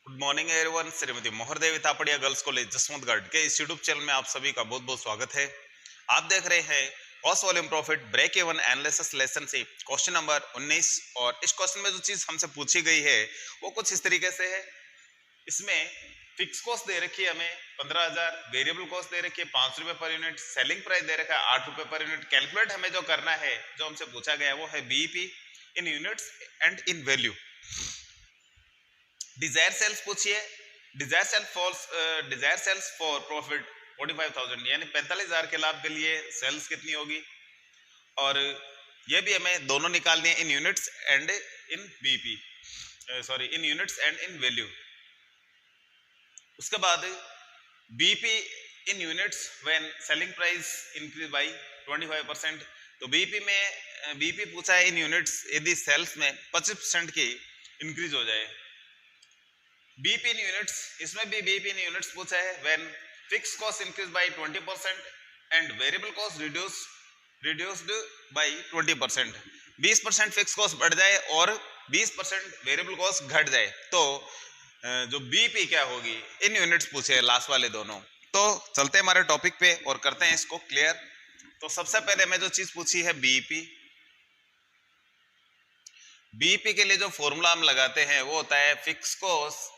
Good morning everyone. Shrimati Mohardevi Tapadia girls college Jaswantgarh के इस YouTube channel में आप सभी का बहुत बहुत स्वागत है। आप देख रहे हैं cost volume profit break even analysis lesson से क्वेश्चन नंबर 19। और इस क्वेश्चन में जो चीज हमसे पूछी गई है वो कुछ इस तरीके से है। इसमें फिक्स कॉस्ट दे रखी है हमें 15,000, वेरिएबल कॉस्ट दे रखी है 5 रुपए पर यूनिट, सेलिंग प्राइस दे रखा है 8 रुपए पर यूनिट। कैलकुलेट हमें जो करना है, जो हमसे पूछा गया है वो है BEP in units and in value. Desired sales पूछिए, डिजायर सेल्स फॉर प्रॉफिट 45,000 यानी 45,000 के लाभ के लिए सेल्स कितनी होगी, और ये भी हमें दोनों निकालनी है in units and in BP, sorry in units and in value. उसके बाद BP in units when selling price increase by 25%। तो बीपी में बीपी पूछा है इन यूनिट्स यदि सेल्स में 25% की इंक्रीज हो जाए। बीपी इन यूनिट्स, इसमें भी बीपी इन यूनिट्स पूछा है when fix cost increase by 20% and variable cost reduced by 20%। 20% fix cost बढ़ जाए और 20% वेरिएबल कॉस्ट घट जाए तो जो बीपी क्या होगी इन यूनिट्स पूछे है लास्ट वाले दोनों। तो चलते हैं हमारे टॉपिक पे और करते हैं इसको क्लियर। तो सबसे पहले मैं जो चीज पूछी है बीपी, बीपी के लिए जो फॉर्मूला हम लगाते हैं वो होता है fix cost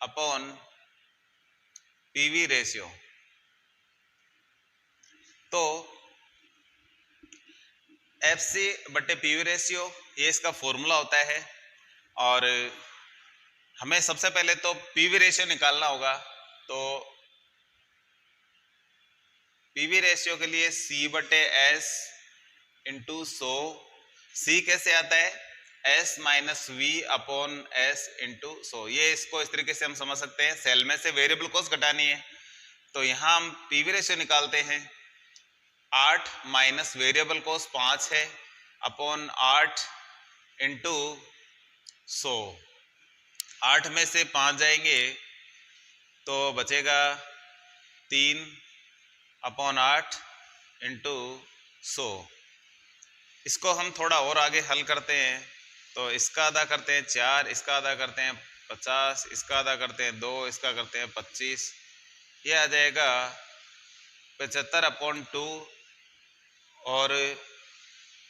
upon PV ratio. तो एफसी बटे पीवी रेशियो ये इसका फॉर्मूला होता है। और हमें सबसे पहले तो पीवी रेशियो निकालना होगा। तो पीवी रेशियो के लिए सी बटे एस इंटू 100। सी कैसे आता है, S minus V upon S into 100। ये इसको इस तरीके से हम समझ सकते हैं, सेल में से वेरिएबल कॉस्ट घटानी है तो यहां हम पीवी रेशियो निकालते हैं। 8 माइनस वेरिएबल कॉस्ट 5 है अपॉन 8 इंटू 100। 8 में से 5 जाएंगे तो बचेगा 3 अपॉन 8 इंटू 100। इसको हम थोड़ा और आगे हल करते हैं तो इसका आधा करते हैं 4, इसका आधा करते हैं 50, इसका आधा करते हैं 2, इसका करते हैं 25। ये आ जाएगा 75 अपॉन 2 और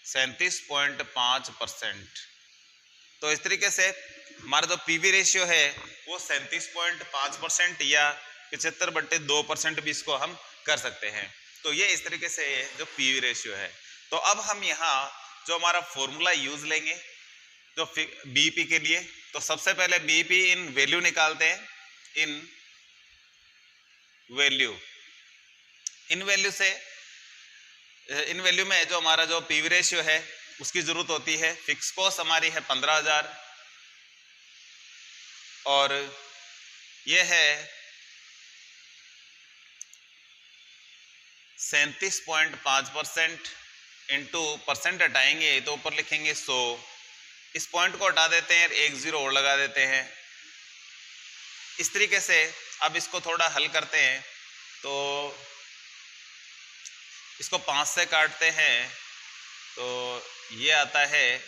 37.5%। तो इस तरीके से हमारा जो पीवी रेशियो है वो 37.5% या 75/2% भी इसको हम कर सकते हैं। तो ये इस तरीके से जो पीवी रेशियो है। तो अब हम यहाँ जो हमारा फॉर्मूला यूज लेंगे जो बीपी के लिए, तो सबसे पहले बीपी इन वैल्यू निकालते हैं। इन वैल्यू में जो हमारा जो पीवी रेशियो है उसकी जरूरत होती है। फिक्स कॉस्ट हमारी है 15,000 और ये है 37.5%। इंटू परसेंट हटाएंगे तो ऊपर लिखेंगे 100। इस पॉइंट को हटा देते हैं, एक जीरो और लगा देते हैं। इस तरीके से अब इसको थोड़ा हल करते हैं तो इसको 5 से काटते हैं तो ये आता है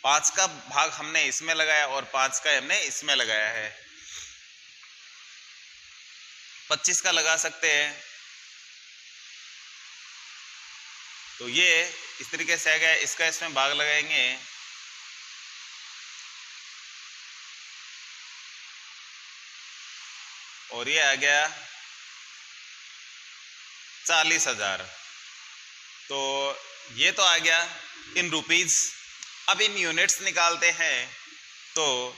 5 का भाग हमने इसमें लगाया और 5 का हमने इसमें लगाया है। 25 का लगा सकते हैं तो ये इस तरीके से आ गया। इसका इसमें भाग लगाएंगे और ये आ गया 40,000। तो ये तो आ गया इन रुपीज। अब इन यूनिट्स निकालते हैं तो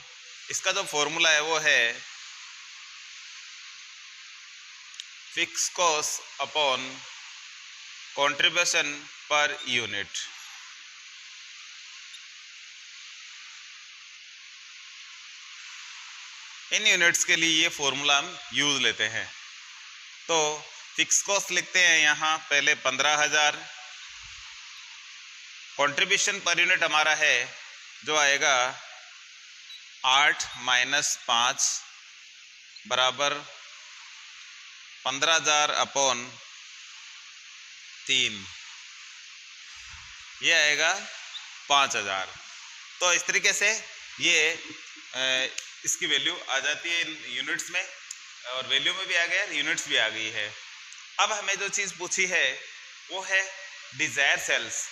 इसका जो फॉर्मूला है वो है fix cost upon contribution per unit. In units के लिए ये फॉर्मूला हम यूज लेते हैं। तो फिक्स कॉस्ट लिखते हैं यहाँ पहले 15,000, कंट्रीब्यूशन पर यूनिट हमारा है जो आएगा 8 माइनस 5 बराबर 15,000 अपॉन 3, ये आएगा 5,000। तो इस तरीके से ये इसकी वैल्यू आ जाती है इन यूनिट्स में, और वैल्यू में भी आ गया, यूनिट्स भी आ गई है। अब हमें जो चीज़ पूछी है वो है डिजायर सेल्स।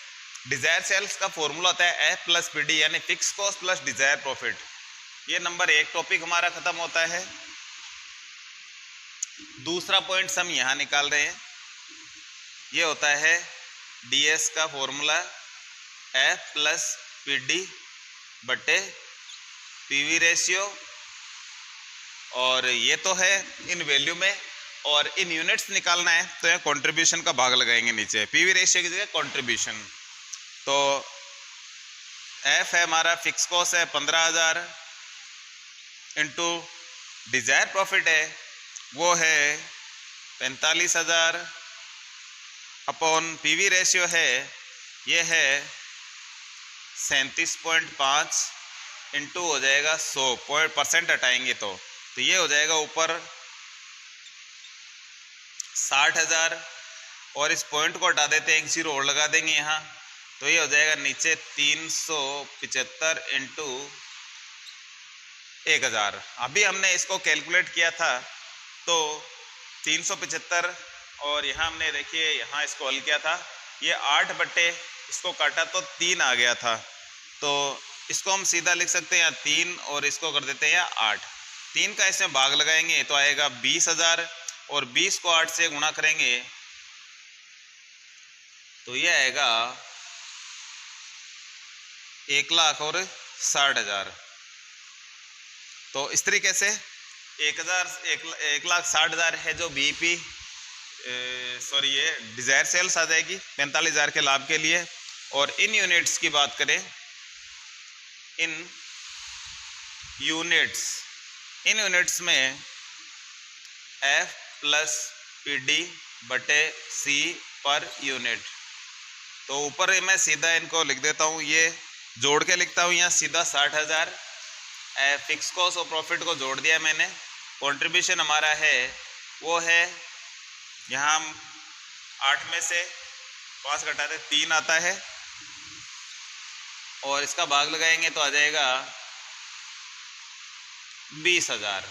डिजायर सेल्स का फॉर्मूला होता है F प्लस PD, यानी fix cost plus Dzire profit. ये नंबर 1 टॉपिक हमारा खत्म होता है। दूसरा पॉइंट हम यहाँ निकाल रहे हैं, ये होता है DS का फॉर्मूला F प्लस PD बटे PV रेशियो, और ये तो है इन वैल्यू में, और इन यूनिट्स निकालना है तो यहाँ कंट्रीब्यूशन का भाग लगाएंगे नीचे, PV रेशियो की जगह कंट्रीब्यूशन। तो F है हमारा फिक्स कॉस्ट है 15,000 इंटू डिजायर प्रॉफिट है वो है 45,000 अपॉन PV रेशियो है ये है 37.5 इंटू हो जाएगा 100% हटाएंगे तो ये हो जाएगा ऊपर 60,000, और इस पॉइंट को हटा देते हैं, एक जीरो और लगा देंगे यहाँ, तो ये हो जाएगा नीचे 375 इंटू 1,000। अभी हमने इसको कैलकुलेट किया था तो 375, और यहाँ हमने देखिए यहाँ इसको हल किया था, ये 8 बटे इसको काटा तो 3 आ गया था, तो इसको हम सीधा लिख सकते हैं यहाँ 3, और इसको कर देते हैं यहाँ 8। 3 का इसमें भाग लगाएंगे तो आएगा 20,000, और 20 को 8 से गुणा करेंगे तो ये आएगा 1,60,000। तो इस तरीके से 1,60,000 है जो बीपी ये डिजायर सेल्स आ जाएगी 45,000 के लाभ के लिए। और इन यूनिट्स की बात करें, इन यूनिट्स में F प्लस PD बटे C पर यूनिट, तो ऊपर मैं सीधा इनको लिख देता हूँ, ये जोड़ के लिखता हूँ यहाँ सीधा 60,000, फिक्स कॉस्ट और प्रॉफिट को जोड़ दिया मैंने। कंट्रीब्यूशन हमारा है वो है यहाँ हम 8 में से 5 घटाते 3 आता है, और इसका भाग लगाएंगे तो आ जाएगा 20,000।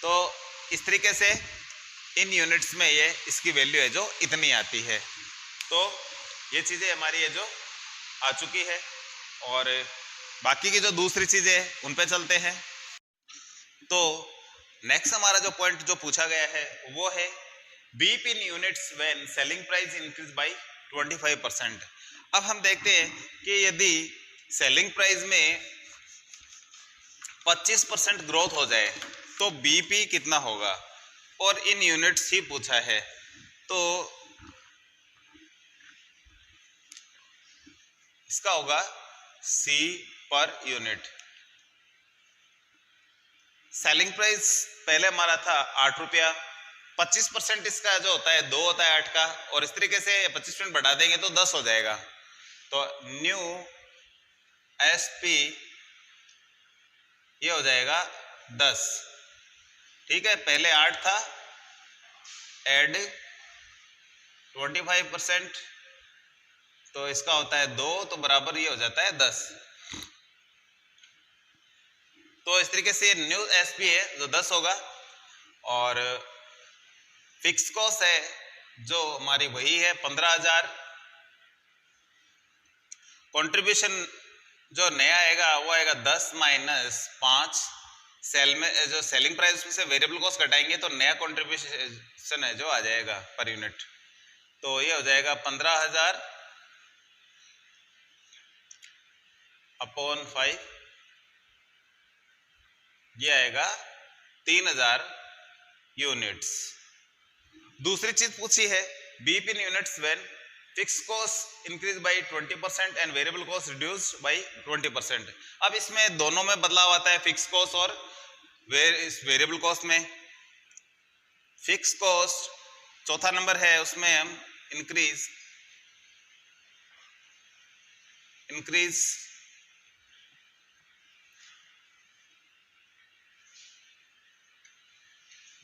तो इस तरीके से इन यूनिट्स में ये इसकी वैल्यू है जो इतनी आती है। तो ये चीज़ें हमारी है जो आ चुकी है, और बाकी की जो दूसरी चीज़ें हैं उन पे चलते हैं। तो नेक्स्ट हमारा जो पॉइंट जो पूछा गया है वो है beep in units when selling price increase by 25%। अब हम देखते हैं कि यदि सेलिंग प्राइस में 25% ग्रोथ हो जाए तो बीपी कितना होगा, और इन यूनिट्स ही पूछा है। तो इसका होगा C per unit. Selling price पहले हमारा था 8 रुपया, 25% इसका जो होता है 2 होता है 8 का, और इस तरीके से 25% बढ़ा देंगे तो 10 हो जाएगा। तो न्यू SP ये हो जाएगा 10, ठीक है। पहले 8 था, एड 25%, तो इसका होता है 2, तो बराबर ये हो जाता है 10। तो इस तरीके से न्यू SP है जो 10 होगा, और फिक्स कॉस्ट है जो हमारी वही है 15,000। कंट्रीब्यूशन जो नया आएगा वो आएगा 10 माइनस 5, सेल में जो सेलिंग प्राइस में से वेरिएबल कॉस्ट घटाएंगे तो नया कंट्रीब्यूशन है जो आ जाएगा पर यूनिट, तो ये हो जाएगा 15,000 अपॉन 5, ये आएगा 3,000 यूनिट्स। दूसरी चीज पूछी है beep in units when fix cost increase by 20% and variable cost reduced by 20%। अब इसमें दोनों में बदलाव आता है, फिक्स कॉस्ट और वेरिएबल कॉस्ट में। फिक्स कॉस्ट चौथा नंबर है, उसमें हम इंक्रीज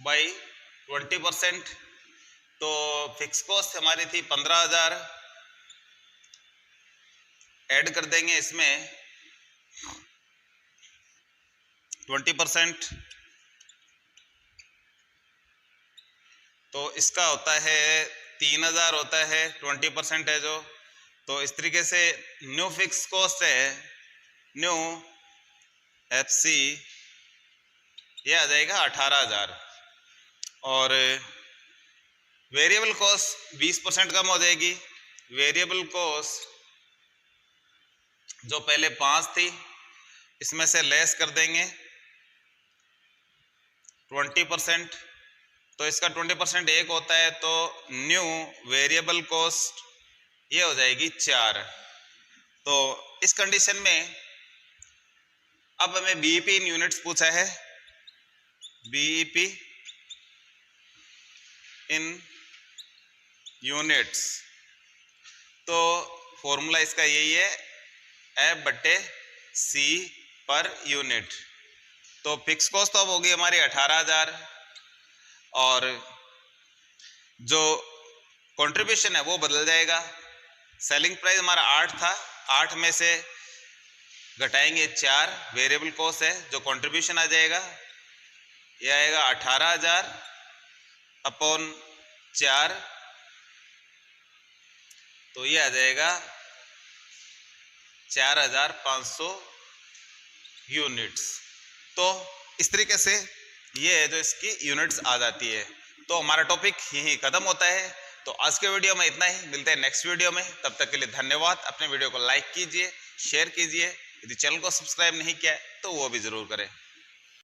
बाई 20%। तो फिक्स कॉस्ट हमारी थी 15,000, ऐड कर देंगे इसमें 20%, तो इसका होता है 3,000 होता है, 20% है जो। तो इस तरीके से न्यू फिक्स कॉस्ट है, न्यू एफसी, ये आ जाएगा 18,000। और वेरिएबल कॉस्ट 20% कम हो जाएगी। वेरिएबल कॉस्ट जो पहले 5 थी, इसमें से लेस कर देंगे 20%, तो इसका 20% एक होता है, तो न्यू वेरिएबल कॉस्ट ये हो जाएगी 4। तो इस कंडीशन में अब हमें बीईपी इन यूनिट्स पूछा है, बीईपी इन यूनिट्स, तो फॉर्मूला इसका यही है, F/C पर यूनिट। तो फिक्स कॉस्ट तो अब होगी हमारी 18,000, और जो कंट्रीब्यूशन है वो बदल जाएगा। सेलिंग प्राइस हमारा 8 था, 8 में से घटाएंगे 4, वेरिएबल कॉस्ट है, जो कंट्रीब्यूशन आ जाएगा ये आएगा 18,000 अपॉन 4, तो ये आ जाएगा 4,500 यूनिट्स। तो इस तरीके से ये है जो इसकी यूनिट्स आ जाती है। तो हमारा टॉपिक यहीं खत्म होता है। तो आज के वीडियो में इतना ही, मिलते हैं नेक्स्ट वीडियो में। तब तक के लिए धन्यवाद। अपने वीडियो को लाइक कीजिए, शेयर कीजिए, यदि चैनल को सब्सक्राइब नहीं किया है तो वो भी जरूर करें।